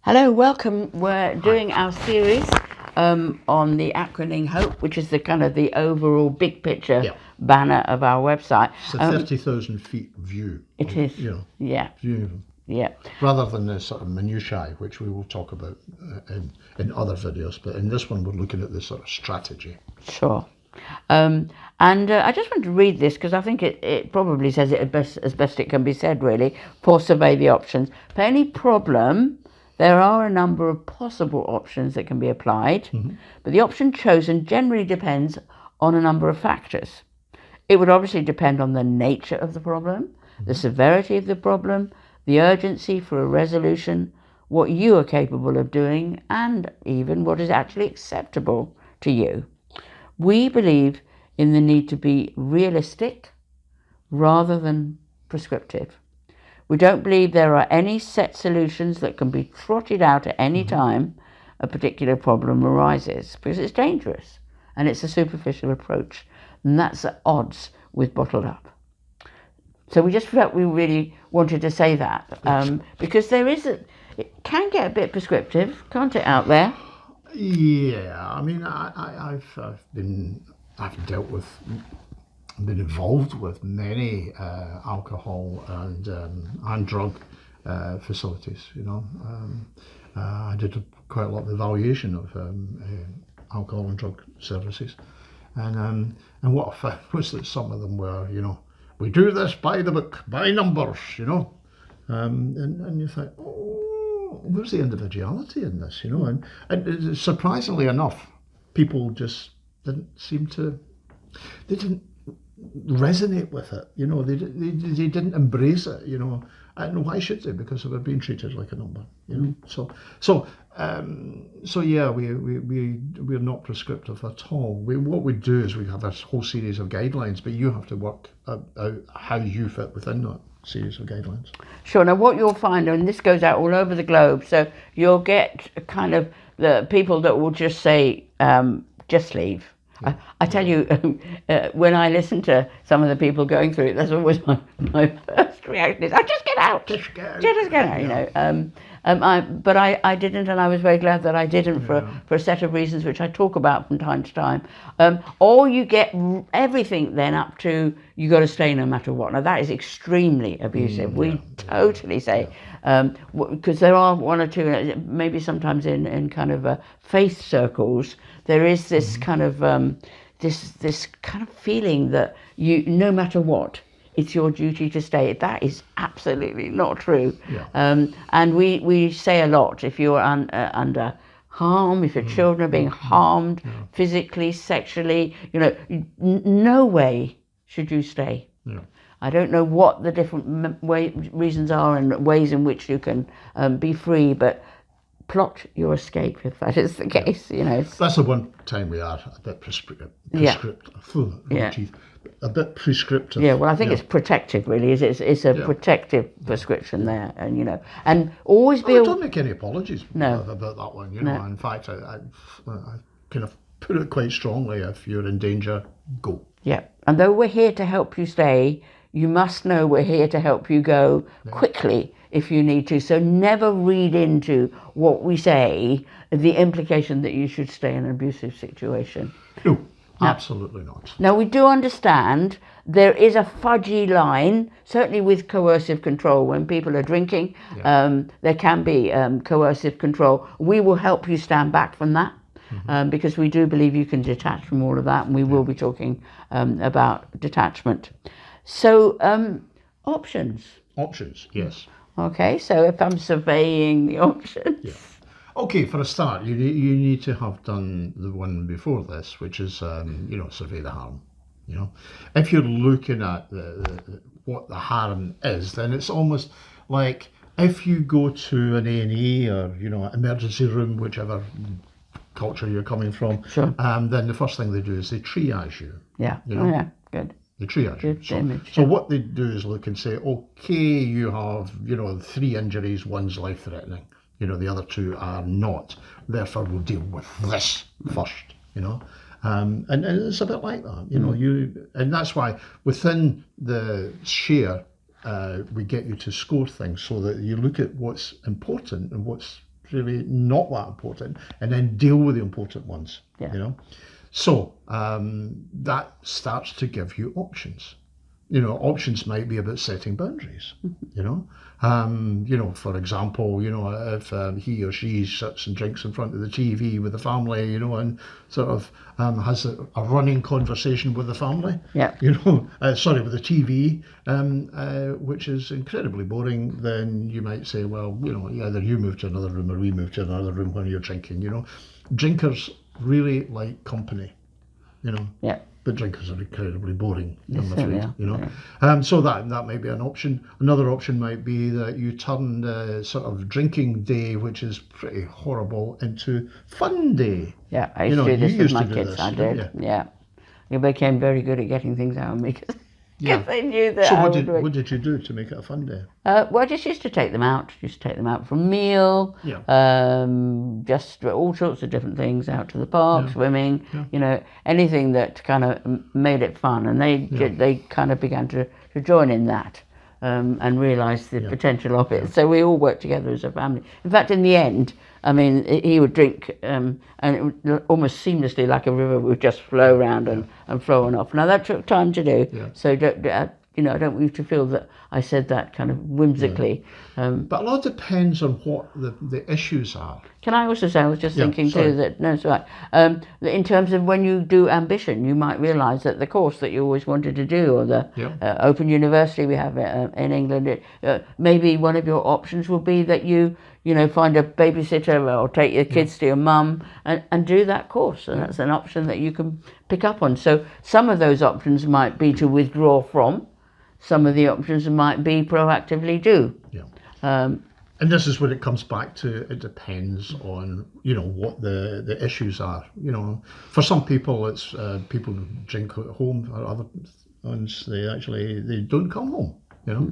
Hello, welcome. We're doing our series on the acronym HOPE, which is the kind of the overall big picture banner of our website. It's a 30,000 feet view. It is. Yeah. View. Yeah. Rather than the sort of minutiae, which we will talk about in other videos, but in this one we're looking at this sort of strategy. Sure. And I just want to read this because I think it probably says it as best it can be said, really. For survey the options. For any problem, there are a number of possible options that can be applied, but the option chosen generally depends on a number of factors. It would obviously depend on the nature of the problem, the severity of the problem, the urgency for a resolution, what you are capable of doing, and even what is actually acceptable to you. We believe in the need to be realistic rather than prescriptive. We don't believe there are any set solutions that can be trotted out at any time a particular problem arises, because it's dangerous and it's a superficial approach, and that's at odds with bottled up. So we just felt we really wanted to say that because it can get a bit prescriptive, can't it, out there? Yeah, I mean, I've been involved with many alcohol and drug facilities. I did quite a lot of evaluation of alcohol and drug services, and what I found was that some of them were, we do this by the book, by numbers, and you think, oh, where's the individuality in this, and surprisingly enough, people just didn't seem to, they didn't resonate with it, they didn't embrace it, and why should they? Because they were being treated like a number, So yeah, we're not prescriptive at all. What we do is we have this whole series of guidelines, but you have to work out how you fit within that series of guidelines. Sure. Now, what you'll find, and this goes out all over the globe, so you'll get kind of the people that will just say, just leave. I tell you, when I listen to some of the people going through it, that's always my first reaction is, just get out. Just get out, But I didn't, and I was very glad that I didn't for a set of reasons which I talk about from time to time. Or you get everything then up to, you got to stay no matter what. Now that is extremely abusive. We totally say, because there are one or two, maybe sometimes in kind of faith circles, there is this kind of this kind of feeling that no matter what, it's your duty to stay. That is absolutely not true. And we say a lot, if you're under harm, if your children are being harmed physically, sexually, no way should you stay. I don't know what the different reasons are and ways in which you can be free, but plot your escape if that is the case. That's the one time we are a bit prescriptive. A bit prescriptive. Yeah, well, I think it's protective, really. It's a protective prescription there, and always be. Don't make any apologies about that one. In fact, I kind of put it quite strongly. If you're in danger, go. Yeah, and though we're here to help you stay, you must know we're here to help you go quickly if you need to. So never read into what we say the implication that you should stay in an abusive situation. No, absolutely not. Now, we do understand there is a fudgy line, certainly with coercive control. When people are drinking, there can be coercive control. We will help you stand back from that. Because we do believe you can detach from all of that, and we will be talking about detachment. So, options. Options, yes. Okay, so if I'm surveying the options. Okay, for a start, you need to have done the one before this, which is, survey the harm. If you're looking at what the harm is, then it's almost like if you go to an A&E or, emergency room, whichever culture you're coming from, then the first thing they do is they triage you. Good. They triage you. So what they do is look and say, okay, you have, 3 injuries, one's life-threatening. The other 2 are not. Therefore, we'll deal with this first, And it's a bit like that, and that's why within the share, we get you to score things so that you look at what's important and what's really not that important, and then deal with the important ones. Yeah. You know, so that starts to give you options. You know, options might be about setting boundaries. You know, for example, you know, if he or she sits and drinks in front of the TV with the family, you know, and sort of has a running conversation with the family, Yeah. you know, with the TV, which is incredibly boring, then you might say, well, you know, either you move to another room or we move to another room when you're drinking. You know, drinkers really like company, you know. Yeah. But drinkers are incredibly boring, I'm Yes, afraid, yeah, you know. yeah. So that might be an option. Another option might be that you turn the sort of drinking day, which is pretty horrible, into fun day. Yeah, I You used know, to do you this with used my to do kids. this, I didn't did. you? Yeah. They became very good at getting things out of me because Yeah. they knew that So I what would did you do to make it a fun day? well, I just used to take them out. Used to take them out for a meal. Yeah. Just all sorts of different things, out to the park, Yeah. swimming. Yeah. You know, anything that kind of made it fun, and they kind of began to join in that. And realise the potential of it. So we all worked together as a family. In fact, in the end, I mean, he would drink, and it would almost seamlessly, like a river, would just flow around and flow on off. Now that took time to do. Yeah. So you know, I don't want you to feel that I said that kind of whimsically. But a lot depends on what the issues are. Can I also say, I was just thinking sorry. too that, no, it's all right. That in terms of when you do ambition, you might realise that the course that you always wanted to do, or the Open University we have in England, maybe one of your options will be that you know, find a babysitter or take your kids to your mum and do that course. And that's an option that you can pick up on. So some of those options might be to withdraw from. Some of the options might be proactively do. Yeah. And this is when it comes back to, it depends on, you know, what the issues are. You know, for some people it's people who drink at home, or other ones they don't come home, you know.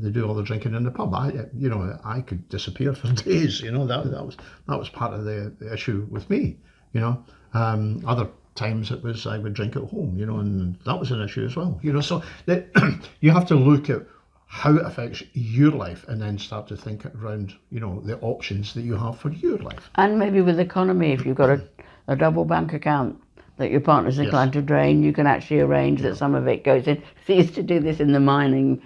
They do all the drinking in the pub. I could disappear for days, you know. That was part of the issue with me, you know. Other times it was I would drink at home, you know, and that was an issue as well, you know. So that you have to look at how it affects your life and then start to think around, you know, the options that you have for your life. And maybe with economy, if you've got a double bank account that your partner's inclined to drain, you can actually arrange that some of it goes in. They used to do this in the mining,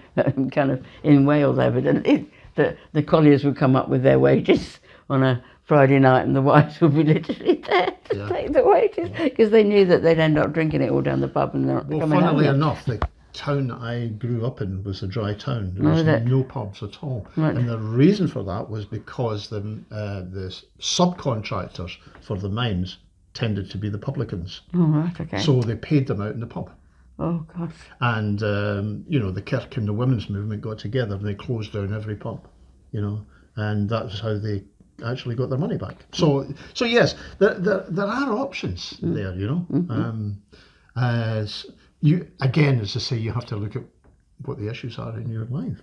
kind of in Wales, evidently. The colliers would come up with their wages on a Friday night, and the wives would be literally there to take the wages, because they knew that they'd end up drinking it all down the pub and not coming home. Funnily enough, the town I grew up in was a dry town. There was no pubs at all. Right. And the reason for that was because the subcontractors for the mines tended to be the publicans. Oh, right, okay. So they paid them out in the pub. Oh, gosh. And, you know, the Kirk and the women's movement got together and they closed down every pub, you know, and that's how they actually got their money back. So yes, there are options there, you know. Again, as I say, you have to look at what the issues are in your life.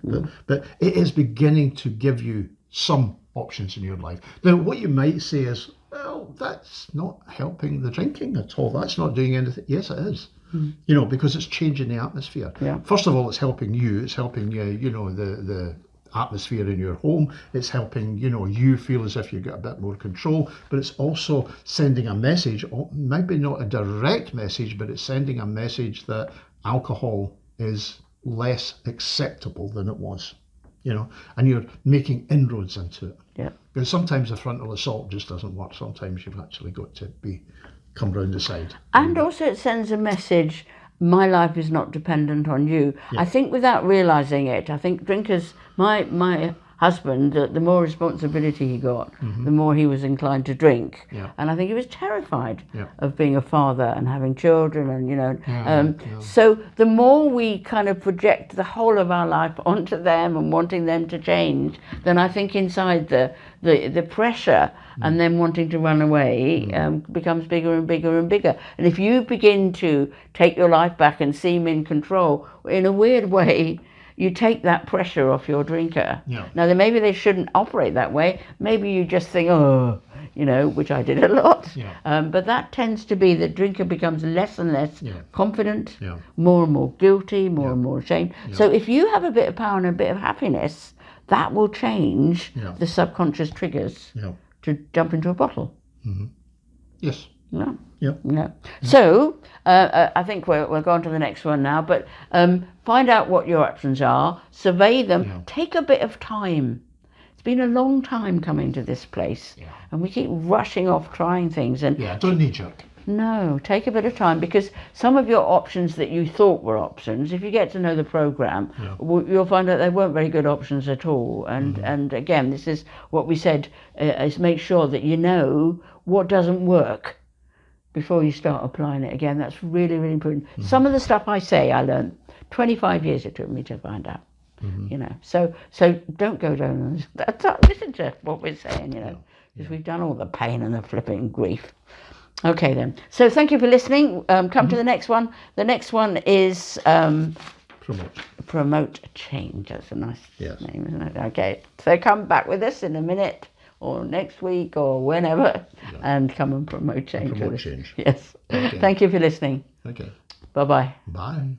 But it is beginning to give you some options in your life. Now, what you might say is, well, that's not helping the drinking at all. That's not doing anything. Yes, it is. You know, because it's changing the atmosphere. Yeah. First of all, it's helping you. It's helping you know, the atmosphere in your home. It's helping, you know, you feel as if you've got a bit more control, but it's also sending a message, maybe not a direct message, but it's sending a message that alcohol is less acceptable than it was, you know, and you're making inroads into it. Yeah. Because sometimes the frontal assault just doesn't work. Sometimes you've actually got to come round the side. And also it sends a message, my life is not dependent on you. Yeah. I think without realising it, I think drinkers, my husband, the more responsibility he got, the more he was inclined to drink. Yeah. And I think he was terrified of being a father and having children and, you know. So the more we kind of project the whole of our life onto them and wanting them to change, then I think inside the pressure and them wanting to run away becomes bigger and bigger and bigger. And if you begin to take your life back and seem in control, in a weird way, you take that pressure off your drinker. Yeah. Now, maybe they shouldn't operate that way. Maybe you just think, oh, you know, which I did a lot. Yeah. But that tends to be the drinker becomes less and less confident, more and more guilty, more and more ashamed. Yeah. So if you have a bit of power and a bit of happiness, that will change Yeah. the subconscious triggers Yeah. to jump into a bottle. Yes. No. Yeah. No. So I think we're going to the next one now. But find out what your options are. Survey them. Yeah. Take a bit of time. It's been a long time coming to this place, and we keep rushing off trying things. And Yeah. Don't knee jerk. no, take a bit of time, because some of your options that you thought were options, if you get to know the program, you'll find out they weren't very good options at all. And again, this is what we said: is make sure that you know what doesn't work before you start applying it again. That's really, really important. Some of the stuff I say, I learned 25 years it took me to find out. You know, so don't go down. Listen to what we're saying. You know, because we've done all the pain and the flipping grief. Okay then. So thank you for listening. Come to the next one. The next one is Promote Change. That's a nice name, isn't it? Okay. So come back with us in a minute, or next week, or whenever, and come and promote change. Promote change. Yes. Okay. Thank you for listening. Okay. Bye-bye. Bye.